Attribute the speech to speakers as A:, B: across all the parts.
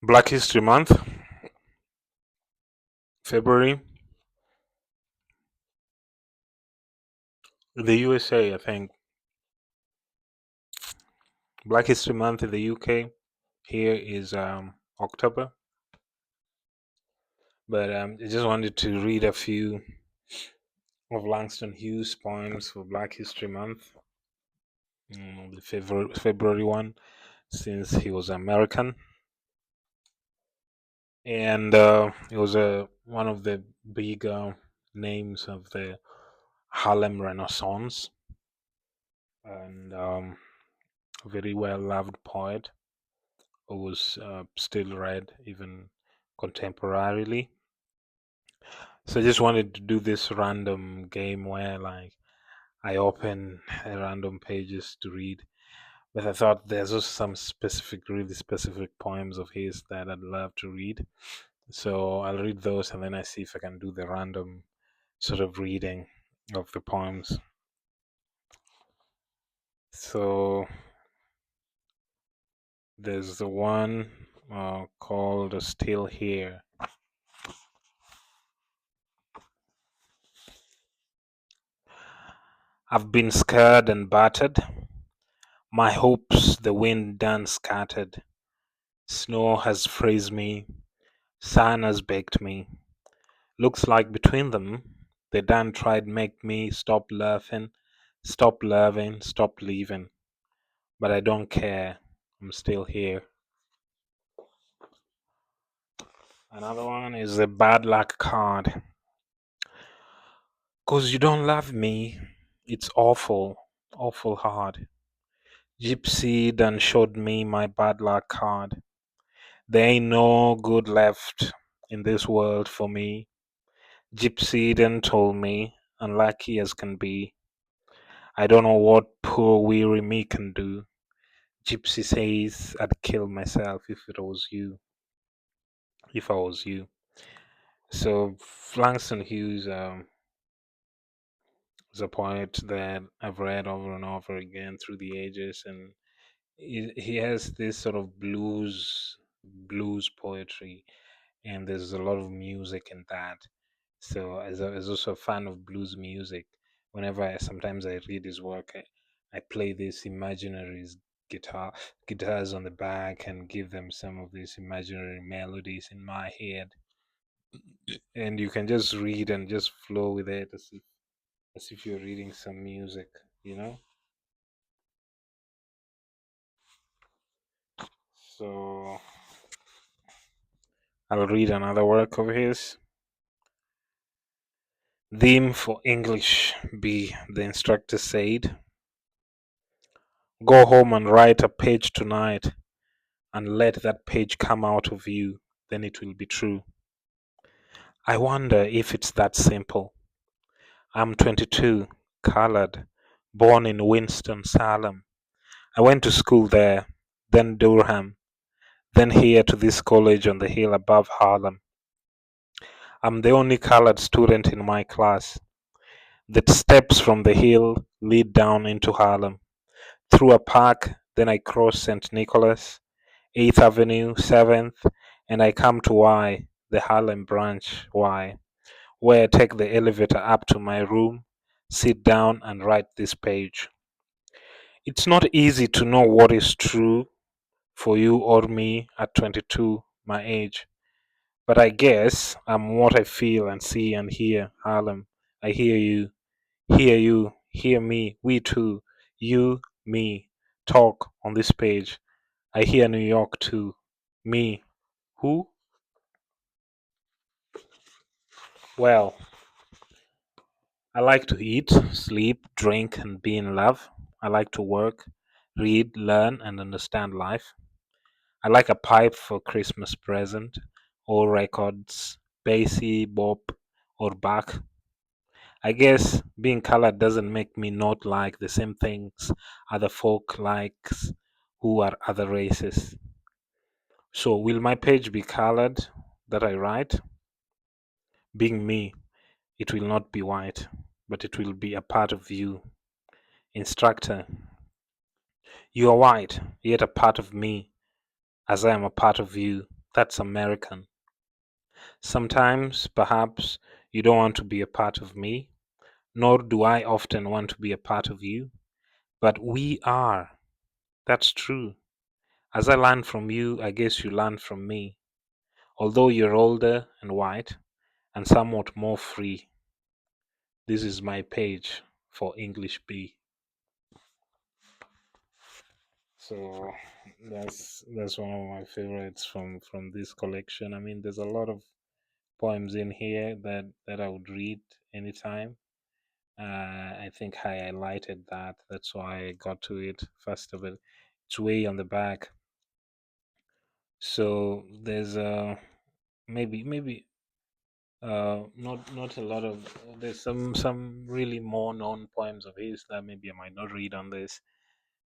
A: Black History Month, February. In the USA, I think. Black History Month in the UK. Here is October. But I just wanted to read a few of Langston Hughes' poems for Black History Month, the February one, since he was American. And he was one of the big names of the Harlem Renaissance, and a very well loved poet who was still read even contemporarily. So I just wanted to do this random game where like I open random pages to read. But I thought there's also some specific, really specific poems of his that I'd love to read. So I'll read those and then I see if I can do the random sort of reading of the poems. So there's the one called Still Here. I've been scared and battered, my hopes the wind done scattered. Snow has froze me, sun has baked me. Looks like between them they done tried make me stop laughing, stop loving, stop leaving. But I don't care. I'm still here. Another one is a bad luck card. 'Cause you don't love me. It's awful, awful hard. Gypsy done showed me my bad luck card. There ain't no good left in this world for me. Gypsy then told me, unlucky as can be, I don't know what poor weary me can do. Gypsy says I'd kill myself if it was you, if I was you. So Langston Hughes is a poet that I've read over and over again through the ages, and he has this sort of blues poetry, and there's a lot of music in that. So as also a fan of blues music, whenever sometimes I read his work, I play these guitars on the back and give them some of these imaginary melodies in my head, and you can just read and just flow with it as if you're reading some music, you know. So I'll read another work of his. Theme for English B, the instructor said. Go home and write a page tonight and let that page come out of you, then it will be true. I wonder if it's that simple. I'm 22, colored, born in Winston-Salem. I went to school there, then Durham, then here to this college on the hill above Harlem. I'm the only colored student in my class. The steps from the hill lead down into Harlem, through a park, then I cross St. Nicholas, 8th Avenue, 7th, and I come to Y, the Harlem branch Y, where I take the elevator up to my room, sit down, and write this page. It's not easy to know what is true for you or me at 22, my age, but I guess I'm what I feel and see and hear. Harlem, I hear you, hear me, we too, you, me, talk on this page. I hear New York too. Me, who? Well, I like to eat, sleep, drink, and be in love. I like to work, read, learn, and understand life. I like a pipe for Christmas present, or records, Basie, Bop, or Bach. I guess being colored doesn't make me not like the same things other folk likes who are other races. So will my page be colored that I write? Being me, it will not be white, but it will be a part of you. Instructor, you are white, yet a part of me, as I am a part of you. That's American. Sometimes, perhaps, you don't want to be a part of me, nor do I often want to be a part of you, but we are. That's true. As I learn from you, I guess you learn from me, although you're older and white and somewhat more free. This is my page for English B. So that's one of my favorites from this collection. I mean, there's a lot of poems in here that I would read anytime. I think I highlighted that. That's why I got to it first of it. It's way on the back. So there's maybe not a lot of, there's some really more known poems of his that maybe I might not read on this.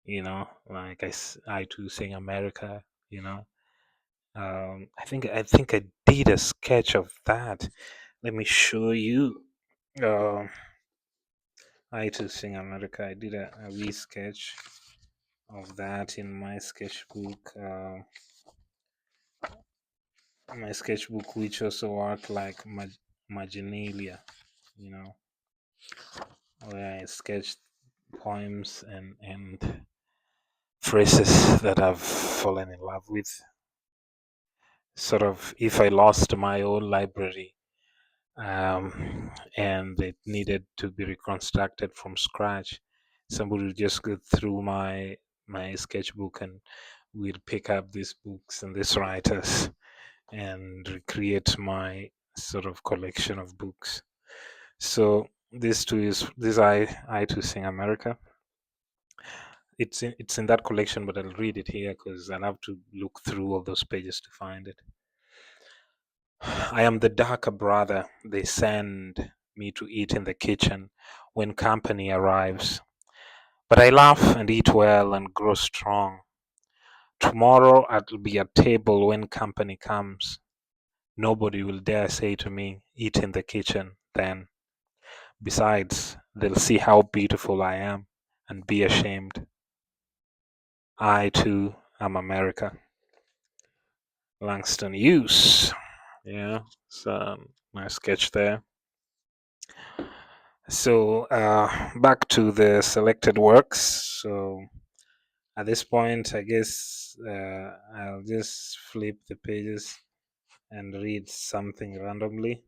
A: Like I too sing America. You know, I think I did a sketch of that. Let me show you. Uh, I too sing America. I did a wee sketch of that in my sketchbook. My sketchbook, which also worked like marginalia, you know, where I sketched poems and phrases that I've fallen in love with. Sort of, if I lost my own library, and it needed to be reconstructed from scratch, somebody would just go through my sketchbook and we'd pick up these books and these writers and recreate my sort of collection of books. So this I too sing America. It's in that collection, but I'll read it here because I'll have to look through all those pages to find it. I am the darker brother they send me to eat in the kitchen when company arrives. But I laugh and eat well and grow strong. Tomorrow I'll be at table when company comes. Nobody will dare say to me, eat in the kitchen then. Besides, they'll see how beautiful I am and be ashamed. I too am America. Langston Hughes. Yeah, so nice sketch there. So back to the selected works. So at this point, I guess I'll just flip the pages and read something randomly.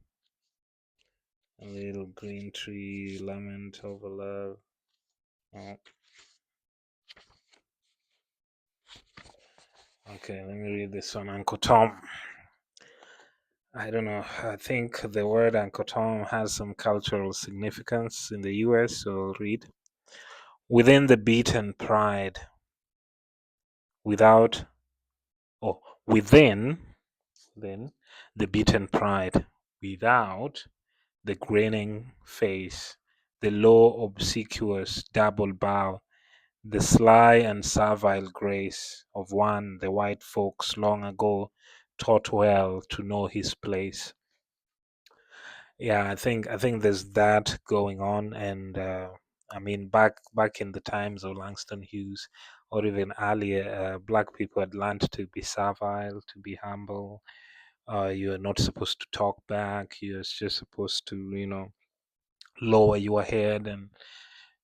A: A little green tree, lament over love. Oh, okay, let me read this one. Uncle Tom. I don't know. I think the word Uncle Tom has some cultural significance in the US, so I'll read. Within the beaten pride, without, or within, then the beaten pride, without the grinning face, the low, obsequious double bow, the sly and servile grace of one the white folks long ago taught well to know his place. Yeah, I think there's that going on, and I mean back in the times of Langston Hughes, or even earlier, black people had learned to be servile, to be humble. You're not supposed to talk back. You're just supposed to, lower your head and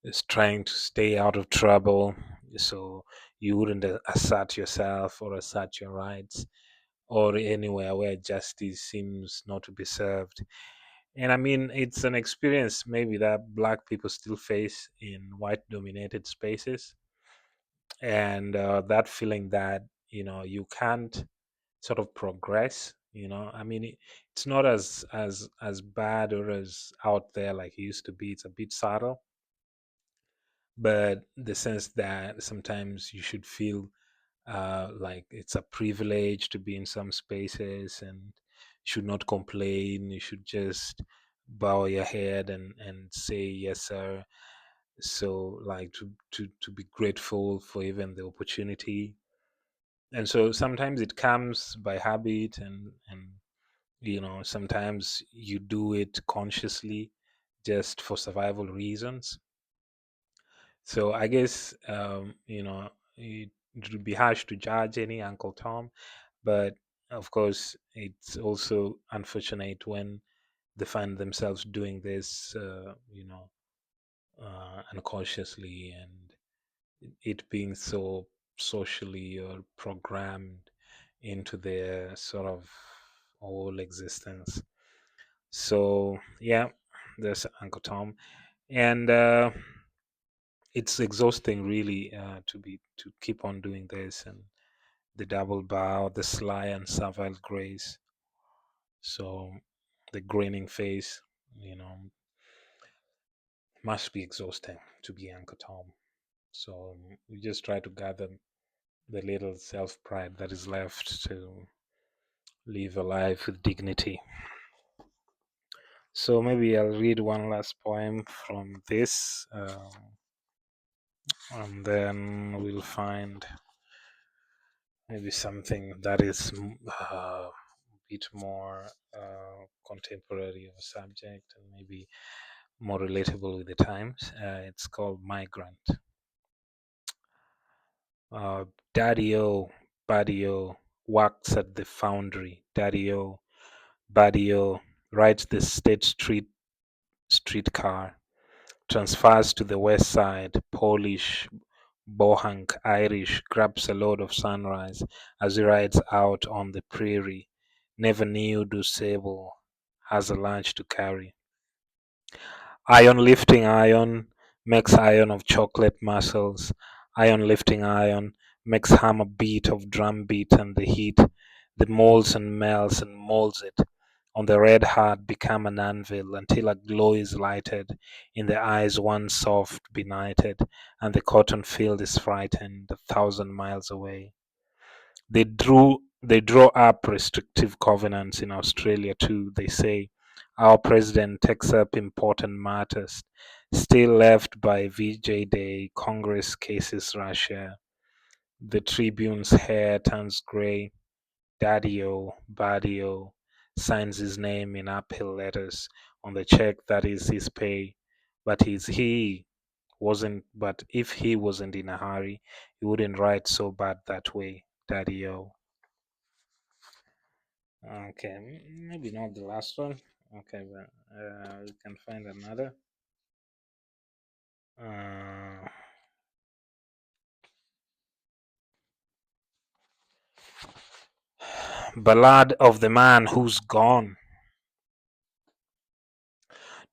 A: is trying to stay out of trouble, so you wouldn't assert yourself or assert your rights or anywhere where justice seems not to be served. And I mean, it's an experience maybe that black people still face in white dominated spaces. And that feeling that, you can't sort of progress. I mean, it's not as bad or as out there like it used to be. It's a bit subtle, but the sense that sometimes you should feel like it's a privilege to be in some spaces and you should not complain. You should just bow your head and say yes sir. So like to be grateful for even the opportunity. And so sometimes it comes by habit, and sometimes you do it consciously just for survival reasons. So I guess it would be harsh to judge any Uncle Tom, but Of course, it's also unfortunate when they find themselves doing this, unconsciously, and it being so socially or programmed into their sort of whole existence. So yeah, there's Uncle Tom, and it's exhausting really to keep on doing this, and the double bow, the sly and servile grace. So the grinning face, you know, must be exhausting to be Uncle Tom. So we just try to gather the little self pride that is left to live a life with dignity. So maybe I'll read one last poem from this, and then we'll find maybe something that is a bit more contemporary of a subject and maybe more relatable with the times. It's called Migrant. Uh, Daddy O, Buddy O, works at the foundry. Daddy O, Buddy O, rides the State Street streetcar, transfers to the west side, Polish, Bohank, Irish, grabs a load of sunrise as he rides out on the prairie. Never knew do Sable has a lunch to carry. Iron lifting iron makes iron of chocolate muscles. Iron lifting iron makes hammer beat of drum beat and the heat that molds and melts and molds it on the red heart become an anvil until a glow is lighted in the eyes once soft benighted and the cotton field is frightened 1,000 miles away. They draw up restrictive covenants in Australia too. They say our president takes up important matters. Still left by VJ Day, Congress cases Russia. The Tribune's hair turns grey. Daddy-o, Buddy-o signs his name in uphill letters on the check that is his pay. But if he wasn't in a hurry, he wouldn't write so bad that way. Daddy-o. Okay, maybe not the last one. Okay, but we can find another. Uh, Ballad of the Man Who's Gone.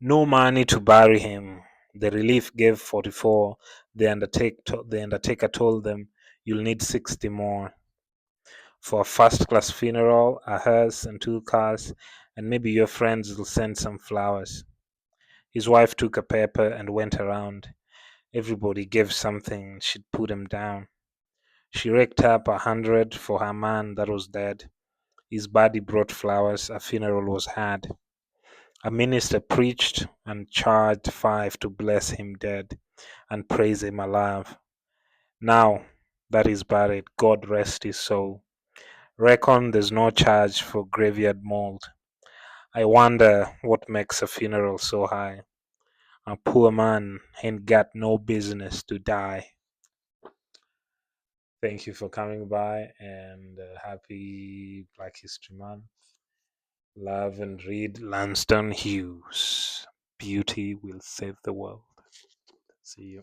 A: No money to bury him. The relief gave 44. The undertaker told them, "You'll need 60 more for a first class funeral, a hearse, and 2 cars, and maybe your friends will send some flowers." His wife took a paper and went around. Everybody gave something, she'd put him down. She raked up 100 for her man that was dead. His body brought flowers, a funeral was had. A minister preached and charged 5 to bless him dead and praise him alive. Now that he's buried, God rest his soul. Reckon there's no charge for graveyard mold. I wonder what makes a funeral so high. A poor man ain't got no business to die. Thank you for coming by and happy Black History Month. Love and read Langston Hughes. Beauty will save the world. See you.